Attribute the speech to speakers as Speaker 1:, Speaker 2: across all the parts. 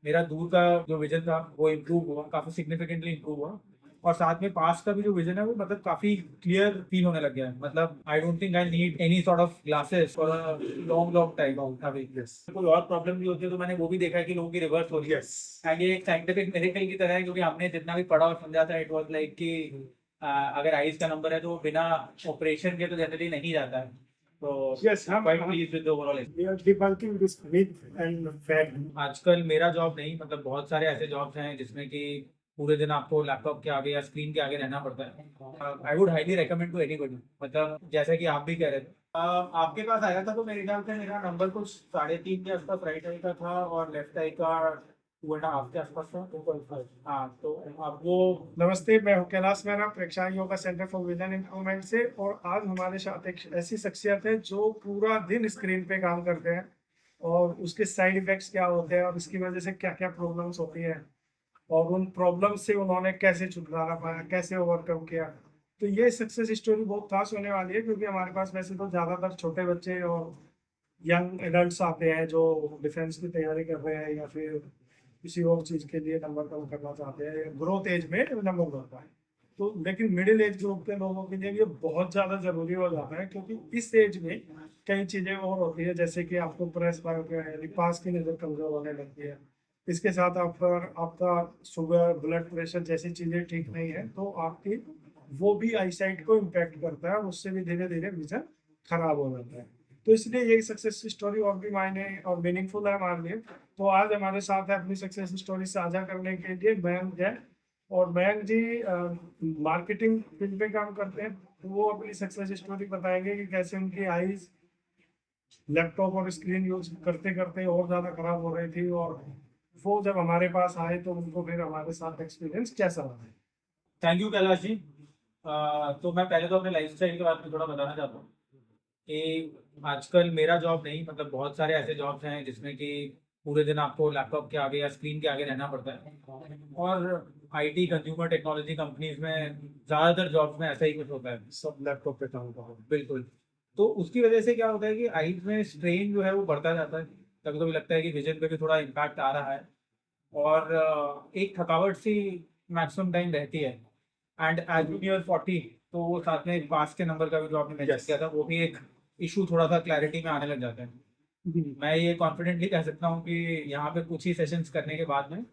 Speaker 1: मेरा दूर का जो विजन था वो इम्प्रूव हुआ, काफी सिग्निफिकेंटली इम्प्रूव हुआ। और साथ में पास का भी जो विजन है वो मतलब काफी क्लियर फील होने लग गया है। मतलब I don't think I need any sort of glasses for a long long time अभी।
Speaker 2: यस
Speaker 1: कोई और प्रॉब्लम भी होती है तो मैंने वो भी देखा है कि लोगों की रिवर्स हो रही है।
Speaker 2: यस
Speaker 1: एंड ये एक साइंटिफिक मेरेकल की तरह है, क्योंकि हमने जितना भी पढ़ा और समझा था इट वाज लाइक कि अगर आइज का नंबर है तो वो बिना ऑपरेशन के तो जनरली नहीं जाता है। तो
Speaker 2: यस हम
Speaker 1: quite please with the overall.
Speaker 2: We are debunking this myth and fact.
Speaker 1: आजकल मेरा जॉब नहीं, मतलब बहुत सारे ऐसे जॉब्स हैं जिसमें कि पूरे दिन आपको लैपटॉप के आगे या स्क्रीन के आगे रहना पड़ता है। I would highly recommend to anybody, मतलब जैसा कि आप भी कह रहे थे। आपके पास आया था तो मेरे ख्याल से मेरा नंबर कुछ 3.5 के आसपास राइट आई का था और लेफ्ट आई का 2.5 के आसपास था, 2.5। हाँ, तो अब वो
Speaker 2: नमस्ते, मैं हूं Kailash Mehra, Preksha yoga centre for vision improvement से। और आज हमारे साथ एक ऐसी शख्सियत है जो पूरा दिन स्क्रीन पे काम करते हैं और उसके साइड इफेक्ट्स क्या होते हैं और इसकी वजह से क्या क्या प्रॉब्लम्स होती है और उन प्रॉब्लम से उन्होंने कैसे छुटकारा पाया, कैसे ओवरकम किया। तो ये सक्सेस स्टोरी बहुत खास होने वाली है, क्योंकि हमारे पास वैसे तो ज़्यादातर छोटे बच्चे और यंग एडल्ट्स आते हैं जो डिफेंस की तैयारी कर रहे हैं या फिर किसी और चीज़ के लिए नंबर कम करना चाहते हैं, ग्रोथ एज में नंबर बढ़ता है। तो लेकिन मिडिल एज ग्रुप के लोगों के लिए ये बहुत ज़्यादा ज़रूरी हो जाता है, क्योंकि इस एज में कई चीज़ें और होती है, जैसे कि आपको प्रेस पास की नज़र कमजोर होने लगती है। इसके साथ आपका शुगर, ब्लड प्रेशर जैसी चीज़ें ठीक नहीं है तो आपकी वो भी आईसाइट को इम्पेक्ट करता है और उससे भी धीरे धीरे विजन खराब हो जाता है। तो इसलिए यही सक्सेस स्टोरी और भी मायने और मीनिंगफुल है हमारे लिए। तो आज हमारे साथ है अपनी सक्सेस स्टोरी साझा करने के लिए मयंक जैन। और मयंक जी मार्केटिंग फील्ड पे काम करते हैं, तो वो अपनी सक्सेस स्टोरी बताएंगे कि कैसे उनकी आईज लैपटॉप और स्क्रीन यूज करते करते और ज़्यादा खराब हो रही थी, और वो जब हमारे पास आए तो उनको फिर हमारे साथ एक्सपीरियंस कैसा रहा।
Speaker 1: Thank you Kailash ji. तो मैं पहले तो अपने लाइफस्टाइल के बारे में थोड़ा बताना चाहता हूँ कि आजकल मेरा जॉब नहीं, मतलब बहुत सारे ऐसे जॉब्स हैं जिसमें कि पूरे दिन आपको लैपटॉप के आगे या स्क्रीन के आगे रहना पड़ता है। और आईटी कंज्यूमर टेक्नोलॉजी कंपनीज में ज़्यादातर जॉब्स में ऐसा ही कुछ होता है।
Speaker 2: सब लैपटॉप पे काम कर रहे हैं।
Speaker 1: बिल्कुल। तो उसकी वजह से क्या होता है कि आईज में स्ट्रेन जो है वो बढ़ता जाता है। कभी कभी लगता है कि विजन पे भी थोड़ा इम्पैक्ट आ रहा है। और एक थकावट सी मैक्सिमम टाइम रहती है। एंड एज यू नियर 40, तो वो साथ में पास के नंबर का भी जो आपने मेंशन
Speaker 2: यस
Speaker 1: किया था वो भी एक इशू थोड़ा सा क्लैरिटी में आने लग जाता है। मैं ये कॉन्फिडेंटली कह सकता हूँ कि यहाँ पे कुछ ही सेशंस करने के बाद में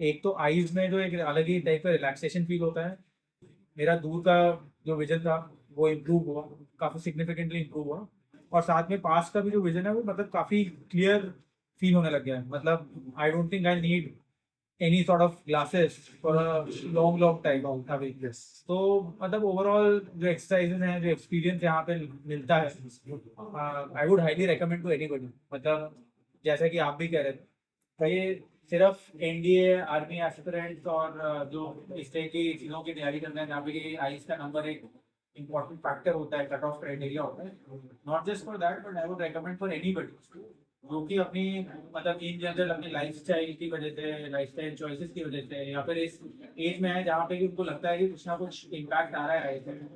Speaker 1: एक तो आईज में जो एक अलग ही टाइप का रिलैक्सेशन फील होता है। मेरा दूर का जो विजन था वो इम्प्रूव हुआ, काफ़ी सिग्निफिकेंटली इम्प्रूव हुआ। और साथ में पास का भी जो विजन है वो मतलब काफ़ी क्लियर फील होने लग गया है। मतलब I don't think I need any sort of glasses for a long long time अभी।
Speaker 2: यस
Speaker 1: तो मतलब ओवरऑल जो एक्सरसाइजेज हैं, जो एक्सपीरियंस यहाँ पे मिलता है, I would highly recommend to anybody. मतलब जैसा कि आप भी कह रहे थे, तो ये सिर्फ एनडीए आर्मी एस्पिरेंट्स और जो इस तरह की चीज़ों की तैयारी करना है जहाँ पे आईज का नंबर एक इम्पॉर्टेंट फैक्टर होता है, कट ऑफ क्राइटेरिया होता है। Not just for that but I would recommend for anybody जो कि अपनी, मतलब इन जनरल अपनी लाइफस्टाइल की वजह से, लाइफस्टाइल चॉइसेस की वजह से, या फिर इस एज में है जहाँ पे कि उनको लगता है कि कुछ ना कुछ इम्पैक्ट आ रहा है लाइफ में,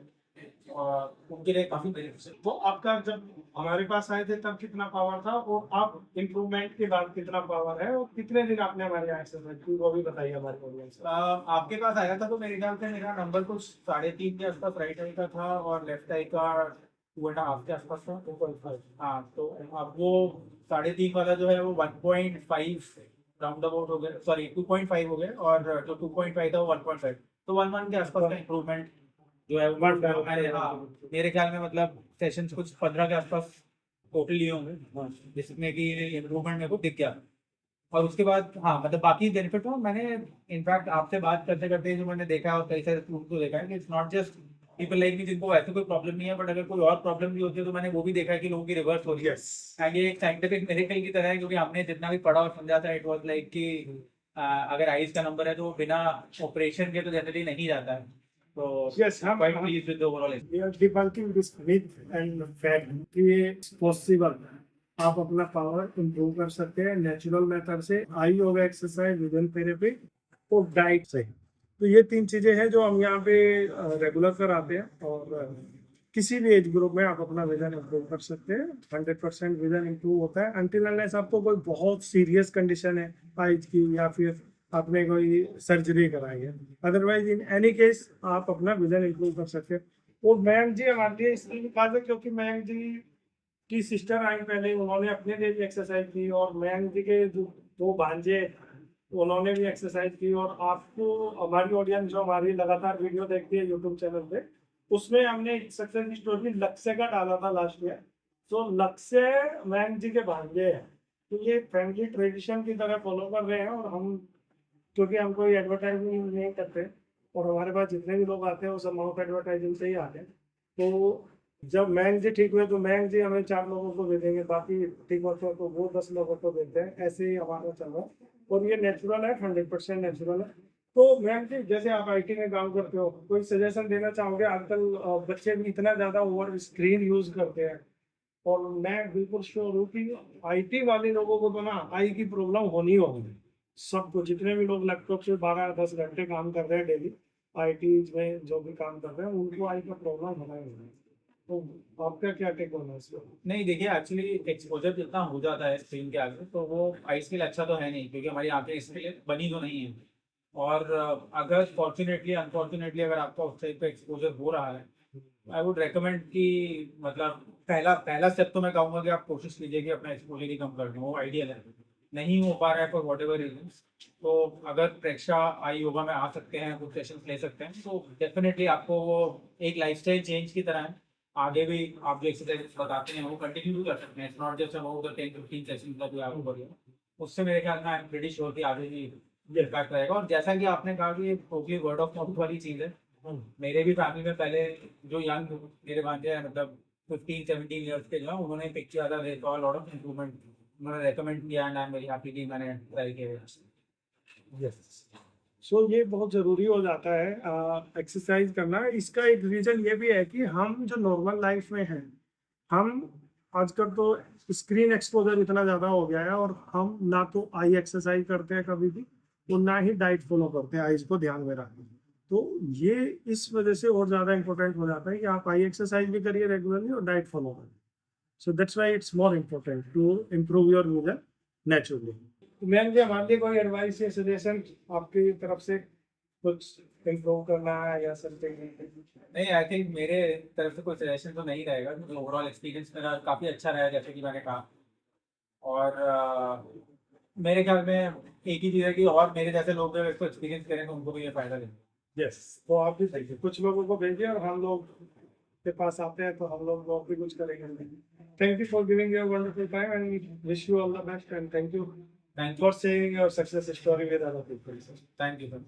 Speaker 1: और उनके लिए काफ़ी बेनिफिशियल।
Speaker 2: तो आपका जब हमारे पास आए थे तब कितना पावर था और अब इम्प्रूवमेंट के बाद कितना पावर है और कितने दिन आपने हमारे यहाँ एक्सरसाइज की, वो भी बताइए हमारे ऑडियंस को।
Speaker 1: आपके पास आया था तो मेरे ख्याल से मेरा नंबर कुछ 3.5 के आसपास राइट आई का था और लेफ्ट आई का 2.5 के आसपास था, 2.5। हाँ, तो अब वो 3.5 वाला जो है वो 1.5 राउंड अबाउट हो गया, सॉरी 2.5 हो गया, और जो 2.5 था वो 1.5। तो 1 के आसपास का इम्प्रूवमेंट जो है वो मैंने, हाँ, मेरे ख्याल में मतलब सेशंस कुछ 15 के आसपास टोटल लिए होंगे, हाँ, जिसमें कि इम्प्रूवमेंट मेरे को दिख गया। और उसके बाद हाँ, मतलब बाकी बेनिफिट हो, मैंने इनफैक्ट आपसे बात करते करते जो मैंने देखा है और कई सारे स्टूडेंट को देखा है कि it's not just people like me जिनको ऐसे कोई प्रॉब्लम नहीं है, बट अगर कोई और प्रॉब्लम भी होती है तो मैंने वो भी देखा है कि लोगों की रिवर्स हो रही है।
Speaker 2: यस
Speaker 1: एंड ये एक साइंटिफिक मेरेकल की तरह है, क्योंकि हमने जितना भी पढ़ा और समझा था इट वाज लाइक कि अगर आइज का नंबर है तो वो बिना ऑपरेशन के तो जनरली नहीं जाता है। तो
Speaker 2: यस हम
Speaker 1: quite pleased with the overall.
Speaker 2: We are debunking this myth and fact कि ये पॉसिबल है। आप अपना पावर इंप्रूव कर सकते हैं नेचुरल मेथड से, आई योगा एक्सरसाइज, विजन थेरेपी और डाइट से। तो ये तीन चीजें हैं जो हम यहाँ पे रेगुलर कराते हैं। और किसी भी एज ग्रुप में आप अपना विजन इम्प्रूव कर सकते हैं। 100% विजन इम्प्रूव होता है अनटिल अनलेस आपको कोई बहुत सीरियस कंडीशन है आइज की, या फिर आपने कोई सर्जरी कराई है। अदरवाइज इन एनी केस आप अपना विजन इम्प्रूव कर सकते हैं। और मयंक जी हमारे लिए इसलिए खास है क्योंकि मयंक जी की सिस्टर आई पहले, उन्होंने अपने लिए भी एक्सरसाइज की, और मयंक जी के जो दो भांजे उन्होंने भी एक्सरसाइज की। और आपको, हमारी ऑडियंस जो हमारी लगातार वीडियो देखती है यूट्यूब चैनल पे, उसमें हमने सक्सेस की स्टोरी लक्ष्य का डाला था लास्ट ईयर। तो लक्ष्य मयंक जी के भांजे हैं, तो ये फैमिली ट्रेडिशन की तरह फॉलो कर रहे हैं। और हम, क्योंकि हम कोई एडवर्टाइजिंग नहीं करते और हमारे पास जितने भी लोग आते हैं वो सब माउथ एडवर्टाइजिंग से ही आते हैं, तो जब मयंक जी ठीक हुए तो मयंक जी हमें 4 लोगों को दे देंगे, बाकी ठीक होते हैं तो वो 10 लोगों को देते हैं। ऐसे ही हमारा चल रहा है और ये नेचुरल है, 100% नेचुरल है। तो मयंक जी, जैसे आप आईटी में काम करते हो, कोई सजेशन देना चाहोगे? आजकल बच्चे भी इतना ज़्यादा ओवर स्क्रीन यूज करते हैं, और मैं बिल्कुल श्योर हूँ कि आईटी वाले लोगों को तो ना आई की प्रॉब्लम होनी होगी। सबको, जितने भी लोग लैपटॉप से 12-10 घंटे काम कर रहे हैं डेली, आईटी में जो भी काम कर रहे हैं, उनको आई का प्रॉब्लम होना ही होगा। तो आपका क्या टेक होना है इस पर?
Speaker 1: नहीं देखिए, एक्चुअली एक्सपोजर जितना हो जाता है स्क्रीन के आगे तो वो आइस के लिए अच्छा तो है नहीं, क्योंकि हमारी आंखें इसके लिए बनी तो नहीं है। और अगर फॉर्चुनेटली अनफॉर्चुनेटली अगर आपका उस टाइप का एक्सपोजर हो रहा है, आई वुड रेकमेंड कि मतलब पहला पहला स्टेप तो मैं कहूँगा कि आप कोशिश कीजिए कि अपना एक्सपोजर ही कम कर दें, वो आइडियल है। नहीं हो पा रहा है फॉर वॉट एवर रीजन, तो अगर प्रेक्षा आई योगा में आ सकते हैं, कुछ सेशंस ले सकते हैं, तो डेफिनेटली आपको वो एक लाइफस्टाइल चेंज की तरह है। आगे भी आप जो एक्सरसाइज बताते हैं वो कंटिन्यू भी कर सकते हैं, it's not just about the 10-15 sessions का जो आपको करिए। उससे मेरे ख्याल में आई एम प्रीटी श्योर कि आगे भी इम्पैक्ट रहेगा। और जैसा कि आपने कहा कि ये टोटली वर्ड ऑफ माउथ वाली चीज़ है, मेरे भी फैमिली में पहले जो यंग मेरे भांजे हैं, मतलब 15-17 ईयर्स के, जो है उन्होंने पिक किया था, they saw lot of improvement, उन्होंने रेकमेंड किया and I am very happy कि मैंने ट्राई किया।
Speaker 2: यस। सो ये बहुत ज़रूरी हो जाता है एक्सरसाइज करना। इसका एक रीज़न ये भी है कि हम जो नॉर्मल लाइफ में हैं, हम आजकल तो स्क्रीन एक्सपोजर इतना ज़्यादा हो गया है, और हम ना तो आई एक्सरसाइज करते हैं कभी भी, और ना ही डाइट फॉलो करते हैं आईज को ध्यान में रख के। तो ये इस वजह से और ज़्यादा इंपॉर्टेंट हो जाता है कि आप आई एक्सरसाइज भी करिए रेगुलरली और डाइट फॉलो करिए। So that's why it's more important to improve your vision naturally. Ma'am ji, हमारे लिए कोई एडवाइस या सजेशन आपकी तरफ से, कुछ इम्प्रूव करना है या समथिंग?
Speaker 1: नहीं, आई थिंक मेरे तरफ से कोई सजेशन तो नहीं रहेगा, क्योंकि ओवरऑल एक्सपीरियंस मेरा काफ़ी अच्छा रहा, जैसे कि मैंने कहा। और मेरे ख्याल में एक ही चीज़ है कि और मेरे जैसे लोग जब इसको एक्सपीरियंस करें तो उनको भी ये फ़ायदा देगा।
Speaker 2: यस, तो आप भी देखिए, कुछ लोगों को भेजिए और हम लोग के पास आते हैं तो हम लोग भी कुछ करेंगे। Thank you for giving your wonderful time and wish you all the best, and thank you
Speaker 1: thank you.
Speaker 2: For sharing your success story with other people.
Speaker 1: Thank you sir.